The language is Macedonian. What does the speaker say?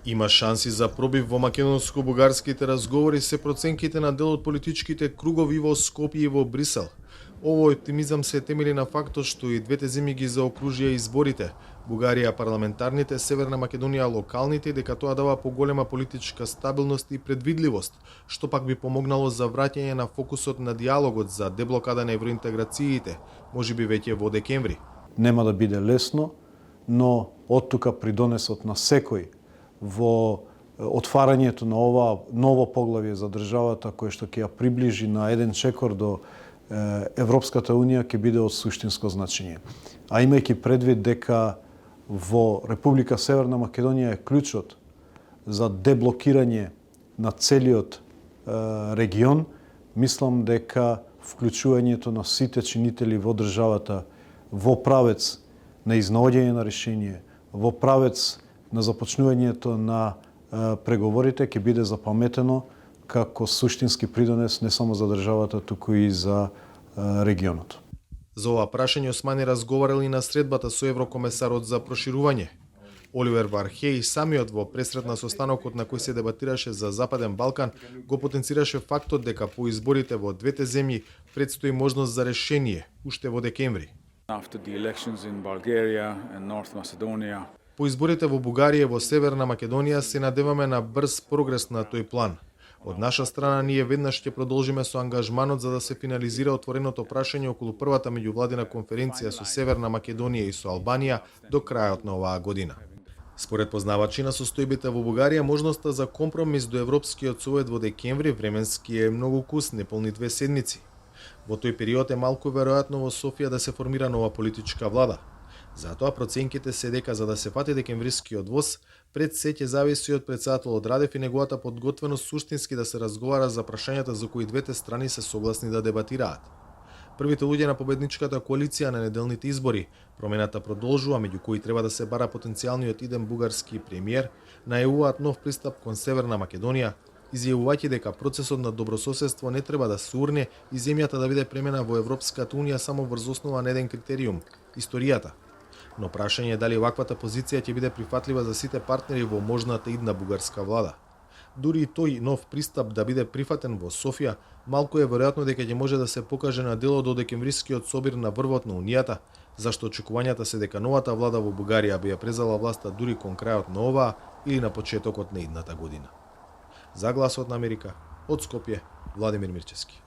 Има шанси за пробив во македонско-бугарските разговори се проценките на дел од политичките кругови во Скопје и во Брисел. Овој оптимизам се темели на фактот што и двете земји ги заокружија изборите. Бугарија парламентарните, Северна Македонија локалните, дека тоа дава поголема политичка стабилност и предвидливост, што пак би помогнало за враќање на фокусот на диалогот за деблокада на евроинтеграциите, можеби веќе во декември. Нема да биде лесно, но оттука придонесот на секој во отварањето на ова ново поглавје за државата кое што ќе ја приближи на еден чекор до Европската Унија ќе биде од суштинско значење. А имајќи предвид дека во Република Северна Македонија е клучот за деблокирање на целиот регион, мислам дека вклучувањето на сите чинители во државата во правец на изнаоѓање на решение, во правец на започнувањето на преговорите ќе биде запаметено како суштински придонес не само за државата, туку и за регионот. За ова прашање Османи разговарали на средбата со еврокомесарот за проширување. Оливер Вархеј самиот во пресретна состанокот на кој се дебатираше за Западен Балкан го потенцираше фактот дека по изборите во двете земји предстои можност за решение уште во декември. По изборите во Бугарија и во Северна Македонија се надеваме на брз прогрес на тој план. Од наша страна ние веднаш ќе продолжиме со ангажманот за да се финализира отвореното прашање околу првата меѓувладина конференција со Северна Македонија и со Албанија до крајот на оваа година. Според познавачи на состојбите во Бугарија, можноста за компромис до Европскиот совет во декември временски е многу кус, неполни 2 седмици. Во тој период е малку веројатно во Софија да се формира нова политичка влада. Затоа проценките се дека за да се фати декемврискиот воз, пред се ќе зависи од претседателот Радев и неговата подготвеност суштински да се разговара за прашањата за кои двете страни се согласни да дебатираат. Првите луѓе на победничката коалиција на неделните избори, промената продолжува, меѓу кои треба да се бара потенцијалниот иден бугарски премиер, најавуваат нов пристап кон Северна Македонија, изјавувајќи дека процесот на добрососедство не треба да се урне и земјата да биде премена во Европската Унија само врз основа на еден критериум – историјата. Но прашање е дали ваквата позиција ќе биде прифатлива за сите партнери во можната идна бугарска влада. Дури и тој нов пристап да биде прифатен во Софија, малку е веројатно дека ќе може да се покаже на дело до декемврискиот собир на врвот на Унијата, зашто очекувањата се дека новата влада во Бугарија би ја презела власта дури кон крајот на оваа или на почетокот на идната година. За Гласот на Америка, од Скопје, Владимир Мирчевски.